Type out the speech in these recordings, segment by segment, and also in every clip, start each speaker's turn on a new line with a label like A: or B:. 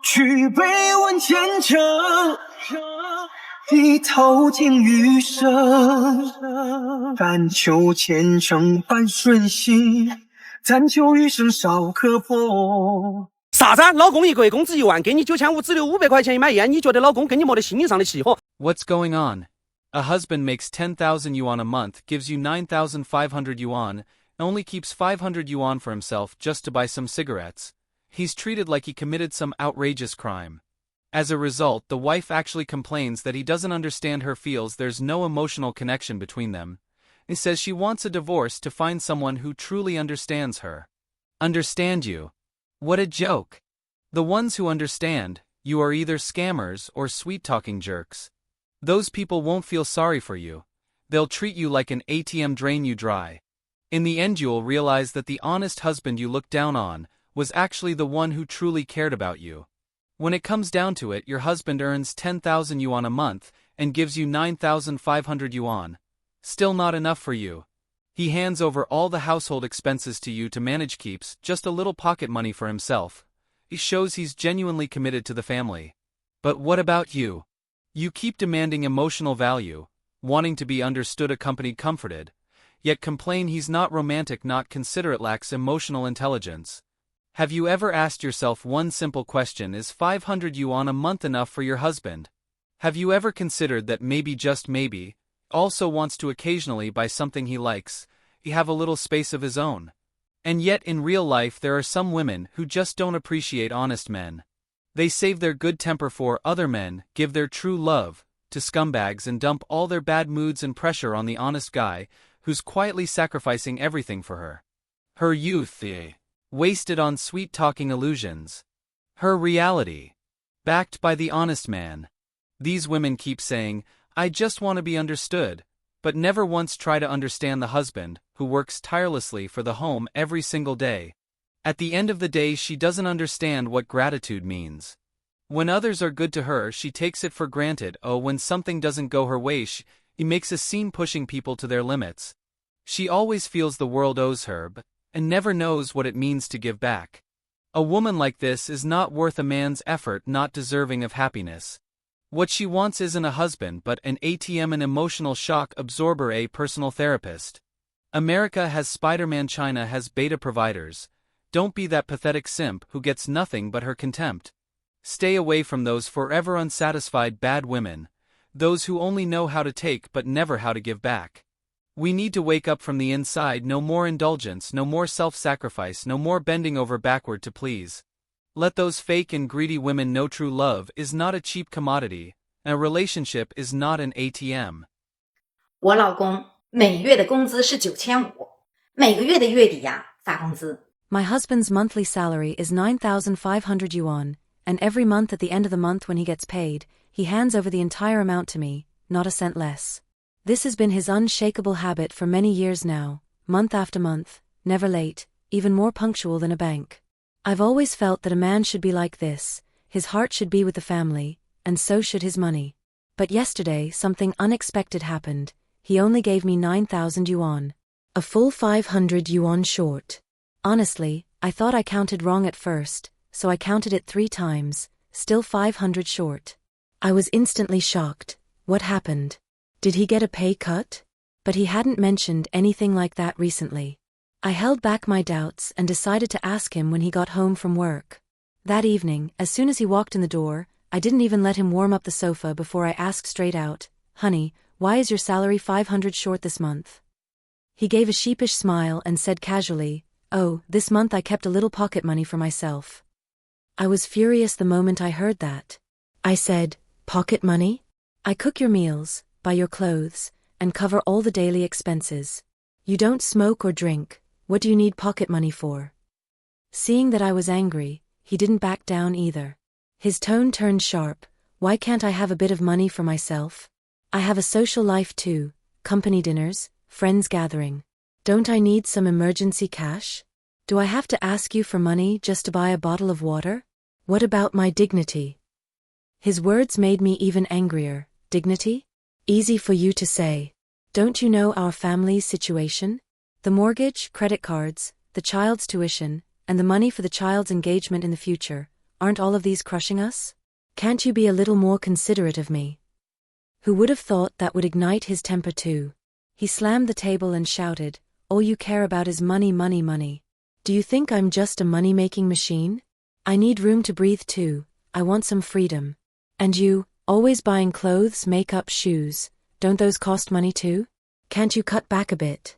A: 举杯问前程，低头尽余生。但求前程伴顺心，但求余生少磕碰。
B: 啥子？老公一个月工资1万，给你9500，只留500块钱一买烟，你觉得老公跟你没得心灵上的契合？
C: What's going on? A husband makes 10,000 yuan a month, gives you 9,500 yuan, and only keeps 500 yuan for himself just to buy some cigarettes. He's treated like he committed some outrageous crime. As a result, the wife actually complains that he doesn't understand her, feels there's no emotional connection between them. He says she wants a divorce to find someone who truly understands her. Understand you? What a joke. The ones who understand you are either scammers or sweet-talking jerks. Those people won't feel sorry for you. They'll treat you like an ATM, drain you dry. In the end, you'll realize that the honest husband you looked down on was actually the one who truly cared about you. When it comes down to it, your husband earns 10,000 yuan a month and gives you 9,500 yuan. Still not enough for you. He hands over all the household expenses to you to manage, keeps just a little pocket money for himself. He shows he's genuinely committed to the family. But what about you? You keep demanding emotional value, wanting to be understood, accompanied, comforted, yet complain he's not romantic, not considerate, lacks emotional intelligence. Have you ever asked yourself one simple question: is 500 yuan a month enough for your husband? Have you ever considered that maybe, just maybe, also wants to occasionally buy something he likes, he have a little space of his own? And yet in real life there are some women who just don't appreciate honest men. They save their good temper for other men, give their true love to scumbags, and dump all their bad moods and pressure on the honest guy who's quietly sacrificing everything for her. Her youth, wasted on sweet-talking illusions. Her reality, backed by the honest man. These women keep saying, "I just want to be understood," but never once try to understand the husband who works tirelessly for the home every single day. At the end of the day, she doesn't understand what gratitude means. When others are good to her, she takes it for granted. Oh, when something doesn't go her way, she makes a scene, pushing people to their limits. She always feels the world owes her, and never knows what it means to give back. A woman like this is not worth a man's effort, not deserving of happiness. What she wants isn't a husband but an ATM, an emotional shock absorber, a personal therapist. America has Spider-Man, China has beta providers. Don't be that pathetic simp who gets nothing but her contempt. Stay away from those forever unsatisfied bad women, those who only know how to take but never how to give back. We need to wake up from the inside. No more indulgence, no more self-sacrifice, no more bending over backward to please. Let those fake and greedy women know true love is not a cheap commodity, and a relationship is not an ATM.
D: 我老公每月的工资是9500，每个月的月底呀发工资。
E: My husband's monthly salary is 9,500 yuan, and every month at the end of the month when he gets paid, he hands over the entire amount to me, not a cent less. This has been his unshakable habit for many years now, month after month, never late, even more punctual than a bank. I've always felt that a man should be like this, his heart should be with the family, and so should his money. But yesterday something unexpected happened. He only gave me 9,000 yuan. A full 500 yuan short. Honestly, I thought I counted wrong at first, so I counted it 3 times, still 500 short. I was instantly shocked. What happened? Did he get a pay cut? But he hadn't mentioned anything like that recently. I held back my doubts and decided to ask him when he got home from work. That evening, as soon as he walked in the door, I didn't even let him warm up the sofa before I asked straight out, "Honey, why is your salary 500 short this month?" He gave a sheepish smile and said casually, "Oh, this month I kept a little pocket money for myself." I was furious the moment I heard that. I said, "Pocket money? I cook your meals, buy your clothes, and cover all the daily expenses. You don't smoke or drink, what do you need pocket money for?" Seeing that I was angry, he didn't back down either. His tone turned sharp. "Why can't I have a bit of money for myself? I have a social life too, company dinners, friends gathering. Don't I need some emergency cash? Do I have to ask you for money just to buy a bottle of water? What about my dignity?" His words made me even angrier. Dignity? Easy for you to say. Don't you know our family's situation? The mortgage, credit cards, the child's tuition, and the money for the child's engagement in the future, Aren't all of these crushing us? Can't you be a little more considerate of me? Who would have thought that would ignite his temper too? He slammed the table and shouted, all you care about is money, money, money. Do you think I'm just a money-making machine? I need room to breathe too. I want some freedom. And you, always buying clothes, makeup, shoes, don't those cost money too? Can't you cut back a bit?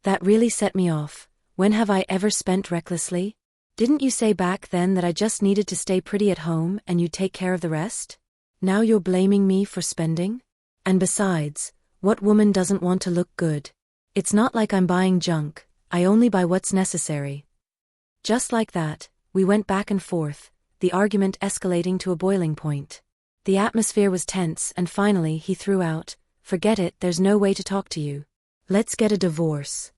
E: That really set me off. When have I ever spent recklessly? Didn't you say back then that I just needed to stay pretty at home and you'd take care of the rest? Now you're blaming me for spending? And besides, what woman doesn't want to look good? It's not like I'm buying junk, I only buy what's necessary. Just like that, we went back and forth, the argument escalating to a boiling point. The atmosphere was tense and finally he threw out, forget it, there's no way to talk to you. Let's get a divorce.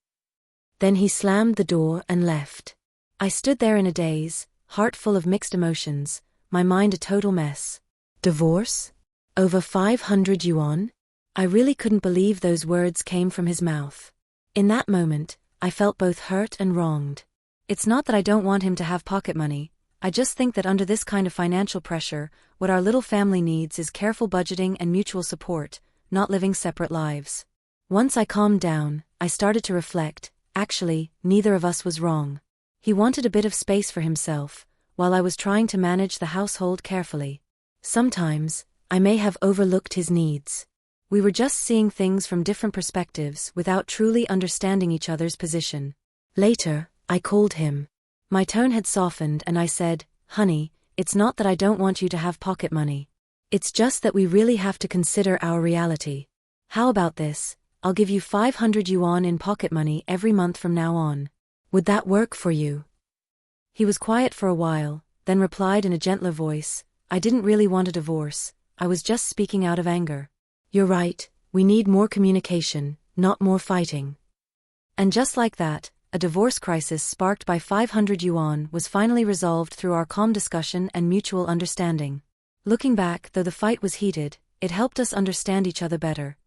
E: Then he slammed the door and left. I stood there in a daze, heart full of mixed emotions, my mind a total mess. Divorce? Over 500 yuan? I really couldn't believe those words came from his mouth. In that moment, I felt both hurt and wronged. It's not that I don't want him to have pocket money, I just think that under this kind of financial pressure, what our little family needs is careful budgeting and mutual support, not living separate lives. Once I calmed down, I started to reflect, actually, neither of us was wrong. He wanted a bit of space for himself, while I was trying to manage the household carefully. Sometimes, I may have overlooked his needs. We were just seeing things from different perspectives without truly understanding each other's position. Later, I called him. My tone had softened and I said, honey, it's not that I don't want you to have pocket money. It's just that we really have to consider our reality. How about this? I'll give you 500 yuan in pocket money every month from now on. Would that work for you? He was quiet for a while, then replied in a gentler voice, I didn't really want a divorce, I was just speaking out of anger. You're right, we need more communication, not more fighting. And just like that, a divorce crisis sparked by 500 yuan was finally resolved through our calm discussion and mutual understanding. Looking back, though the fight was heated, it helped us understand each other better.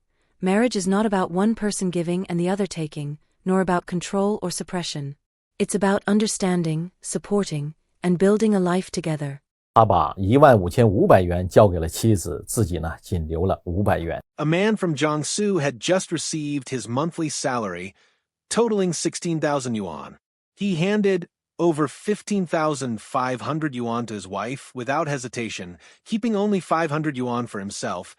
E: Marriage is not about one person giving and the other taking, nor about control or suppression. It's about understanding, supporting, and building a life together.
F: 他把15500元交给了妻子，自己呢仅留了500元。
G: A man from Jiangsu had just received his monthly salary, totaling 16,000 yuan. He handed over 15,500 yuan to his wife without hesitation, keeping only 500 yuan for himself,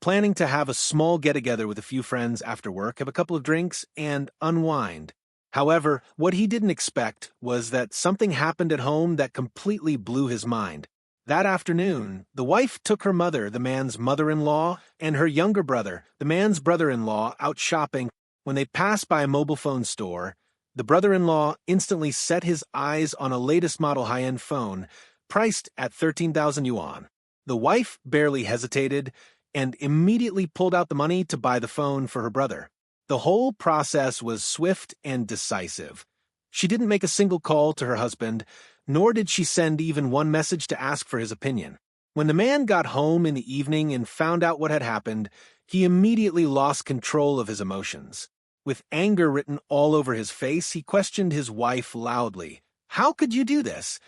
G: planning to have a small get-together with a few friends after work, have a couple of drinks, and unwind. However, what he didn't expect was that something happened at home that completely blew his mind. That afternoon, the wife took her mother, the man's mother-in-law, and her younger brother, the man's brother-in-law, out shopping. When they passed by a mobile phone store, the brother-in-law instantly set his eyes on a latest model high-end phone, priced at 13,000 yuan. The wife barely hesitated and immediately pulled out the money to buy the phone for her brother. The whole process was swift and decisive. She didn't make a single call to her husband, nor did she send even one message to ask for his opinion. When the man got home in the evening and found out what had happened, he immediately lost control of his emotions. With anger written all over his face, he questioned his wife loudly. How could you do this?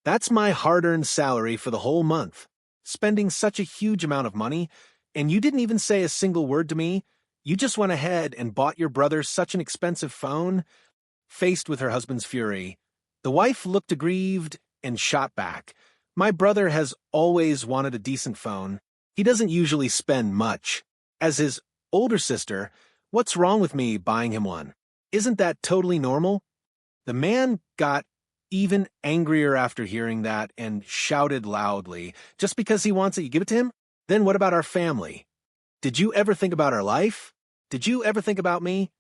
G: That's my hard-earned salary for the whole month. Spending such a huge amount of money, and you didn't even say a single word to me? You just went ahead and bought your brother such an expensive phone? Faced with her husband's fury, the wife looked aggrieved and shot back. My brother has always wanted a decent phone. He doesn't usually spend much. As his older sister, what's wrong with me buying him one? Isn't that totally normal? The man got even angrier after hearing that and shouted loudly, just because he wants it, you give it to him? Then what about our family? Did you ever think about our life? Did you ever think about me?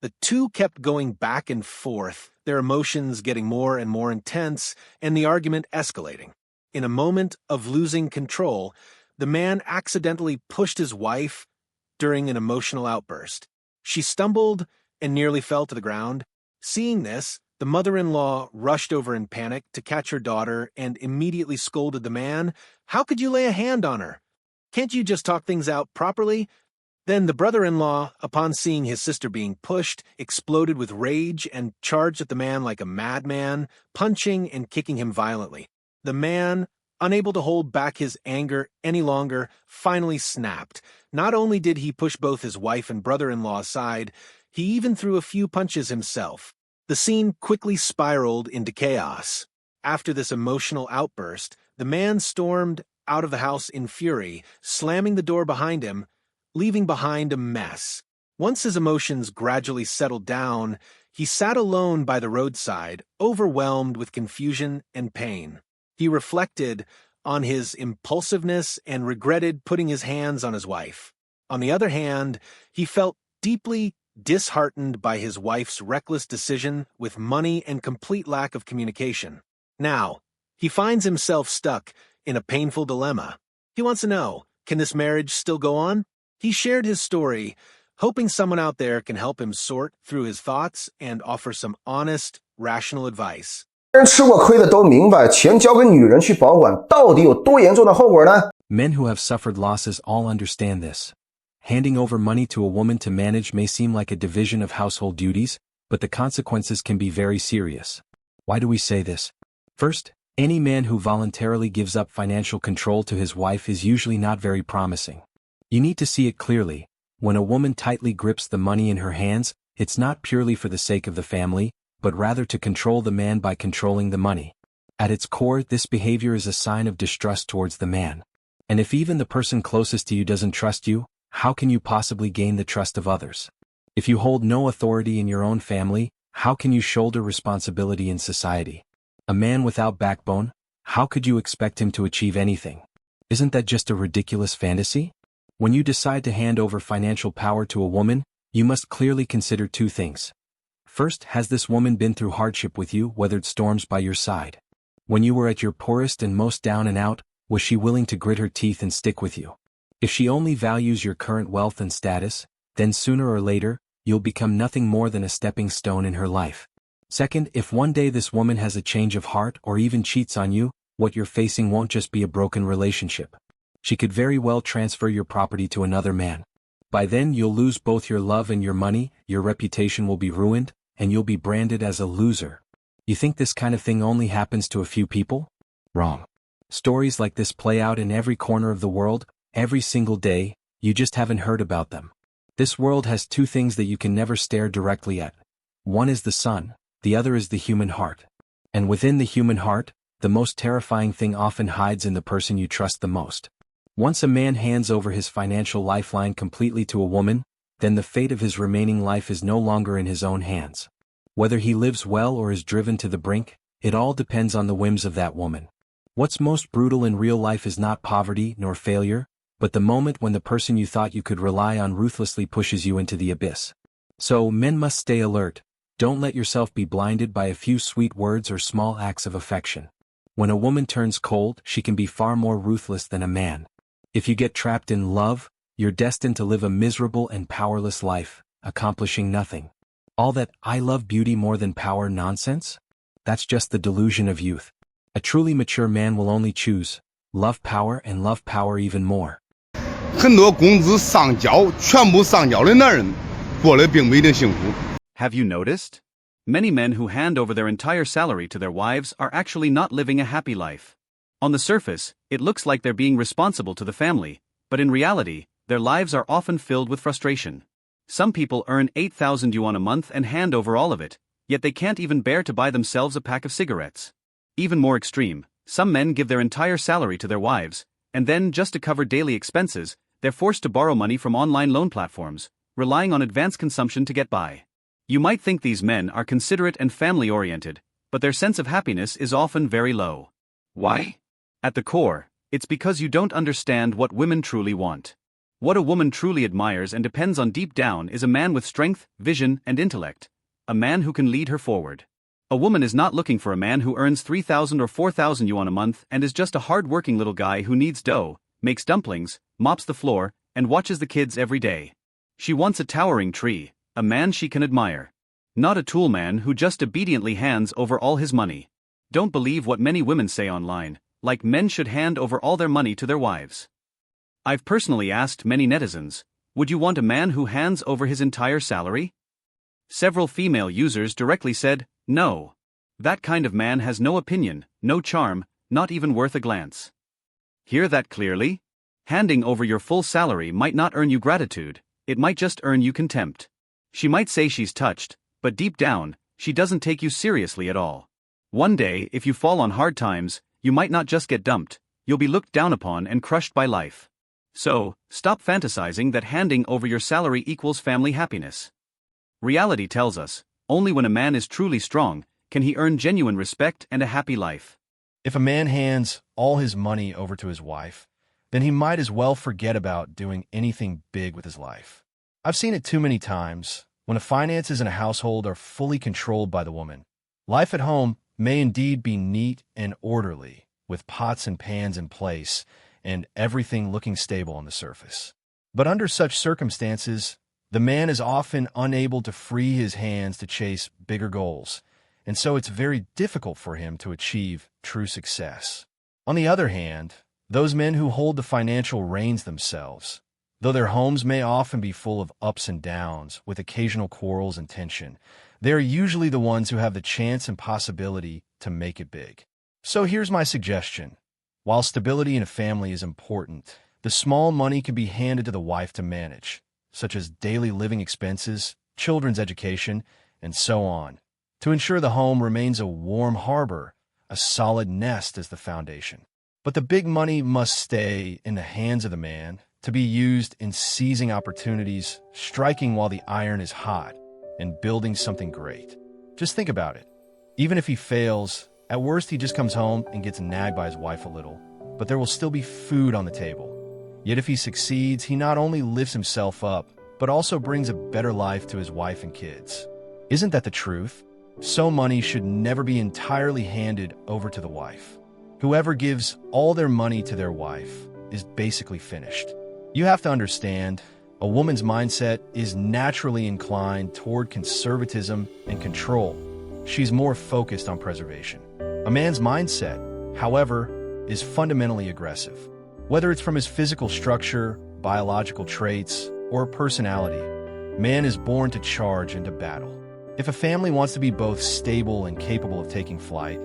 G: The two kept going back and forth, their emotions getting more and more intense, and the argument escalating. In a moment of losing control, the man accidentally pushed his wife during an emotional outburst. She stumbled and nearly fell to the ground. Seeing this, the mother-in-law rushed over in panic to catch her daughter and immediately scolded the man. How could you lay a hand on her? Can't you just talk things out properly? Then the brother-in-law, upon seeing his sister being pushed, exploded with rage and charged at the man like a madman, punching and kicking him violently. The man, unable to hold back his anger any longer, finally snapped. Not only did he push both his wife and brother-in-law aside, he even threw a few punches himself. The scene quickly spiraled into chaos. After this emotional outburst, the man stormed out of the house in fury, slamming the door behind him, leaving behind a mess. Once his emotions gradually settled down, he sat alone by the roadside, overwhelmed with confusion and pain. He reflected on his impulsiveness and regretted putting his hands on his wife. On the other hand, he felt deeply disheartened by his wife's reckless decision with money and complete lack of communication. Now, he finds himself stuck in a painful dilemma. He wants to know, can this marriage still go on? He shared his story, hoping someone out there can help him sort through his thoughts and offer some honest, rational advice.
H: 人吃过亏的都明白，钱交给女人去保管，到底有多严重的后果呢？
I: Men who have suffered losses all understand this. Handing over money to a woman to manage may seem like a division of household duties, but the consequences can be very serious. Why do we say this? First, any man who voluntarily gives up financial control to his wife is usually not very promising. You need to see it clearly. When a woman tightly grips the money in her hands, it's not purely for the sake of the family, but rather to control the man by controlling the money. At its core, this behavior is a sign of distrust towards the man. And if even the person closest to you doesn't trust you, how can you possibly gain the trust of others? If you hold no authority in your own family, how can you shoulder responsibility in society? A man without backbone, how could you expect him to achieve anything? Isn't that just a ridiculous fantasy? When you decide to hand over financial power to a woman, you must clearly consider two things. First, has this woman been through hardship with you, weathered storms by your side? When you were at your poorest and most down and out, was she willing to grit her teeth and stick with you? If she only values your current wealth and status, then sooner or later, you'll become nothing more than a stepping stone in her life. Second, if one day this woman has a change of heart or even cheats on you, what you're facing won't just be a broken relationship. She could very well transfer your property to another man. By then you'll lose both your love and your money, your reputation will be ruined, and you'll be branded as a loser. You think this kind of thing only happens to a few people? Wrong. Stories like this play out in every corner of the world, every single day, you just haven't heard about them. This world has two things that you can never stare directly at. One is the sun, the other is the human heart. And within the human heart, the most terrifying thing often hides in the person you trust the most. Once a man hands over his financial lifeline completely to a woman, then the fate of his remaining life is no longer in his own hands. Whether he lives well or is driven to the brink, it all depends on the whims of that woman. What's most brutal in real life is not poverty nor failure, but the moment when the person you thought you could rely on ruthlessly pushes you into the abyss. So, men must stay alert. Don't let yourself be blinded by a few sweet words or small acts of affection. When a woman turns cold, she can be far more ruthless than a man. If you get trapped in love, you're destined to live a miserable and powerless life, accomplishing nothing. All that "I love beauty more than power" nonsense? That's just the delusion of youth. A truly mature man will only choose love power and love power even more.
J: 很多工资上交全部上交的男人过得并不一定幸福。
K: Have you noticed? Many men who hand over their entire salary to their wives are actually not living a happy life. On the surface, it looks like they're being responsible to the family, but in reality, their lives are often filled with frustration. Some people earn 8,000 yuan a month and hand over all of it, yet they can't even bear to buy themselves a pack of cigarettes. Even more extreme, some men give their entire salary to their wives, and then just to cover daily expenses, they're forced to borrow money from online loan platforms, relying on advanced consumption to get by. You might think these men are considerate and family-oriented, but their sense of happiness is often very low. Why? At the core, it's because you don't understand what women truly want. What a woman truly admires and depends on deep down is a man with strength, vision, and intellect. A man who can lead her forward. A woman is not looking for a man who earns 3,000 or 4,000 yuan a month and is just a hard-working little guy who needs dough, makes dumplings, mops the floor, and watches the kids every day. She wants a towering tree, a man she can admire. Not a tool man who just obediently hands over all his money. Don't believe what many women say online, like men should hand over all their money to their wives. I've personally asked many netizens, would you want a man who hands over his entire salary? Several female users directly said, no. That kind of man has no opinion, no charm, not even worth a glance. Hear that clearly? Handing over your full salary might not earn you gratitude, it might just earn you contempt. She might say she's touched, but deep down, she doesn't take you seriously at all. One day, if you fall on hard times, you might not just get dumped, you'll be looked down upon and crushed by life. So, stop fantasizing that handing over your salary equals family happiness. Reality tells us, only when a man is truly strong, can he earn genuine respect and a happy life.
L: If a man hands all his money over to his wife, then he might as well forget about doing anything big with his life. I've seen it too many times. When the finances in a household are fully controlled by the woman, life at home may indeed be neat and orderly, with pots and pans in place and everything looking stable on the surface. But under such circumstances, the man is often unable to free his hands to chase bigger goals, and so it's very difficult for him to achieve true success. On the other hand, those men who hold the financial reins themselves, though their homes may often be full of ups and downs with occasional quarrels and tension, they are usually the ones who have the chance and possibility to make it big. So here's my suggestion. While stability in a family is important, the small money can be handed to the wife to manage, such as daily living expenses, children's education, and so on, to ensure the home remains a warm harbor, a solid nest as the foundation. But the big money must stay in the hands of the man, to be used in seizing opportunities, striking while the iron is hot, and building something great. Just think about it. Even if he fails, at worst he just comes home and gets nagged by his wife a little, but there will still be food on the table. Yet if he succeeds, he not only lifts himself up, but also brings a better life to his wife and kids. Isn't that the truth? So money should never be entirely handed over to the wife. Whoever gives all their money to their wife is basically finished. You have to understand, a woman's mindset is naturally inclined toward conservatism and control. She's more focused on preservation. A man's mindset, however, is fundamentally aggressive. Whether it's from his physical structure, biological traits, or personality, man is born to charge and to battle. If a family wants to be both stable and capable of taking flight,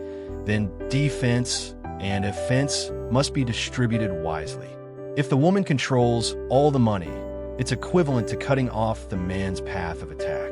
L: then defense and offense must be distributed wisely. If the woman controls all the money, it's equivalent to cutting off the man's path of attack.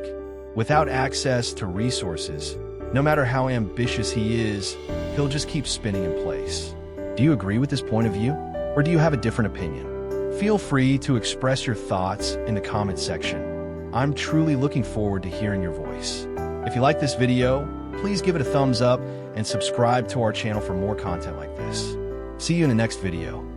L: Without access to resources, no matter how ambitious he is, he'll just keep spinning in place. Do you agree with this point of view, or do you have a different opinion? Feel free to express your thoughts in the comment section. I'm truly looking forward to hearing your voice. If you like this video, please give it a thumbs up and subscribe to our channel for more content like this. See you in the next video.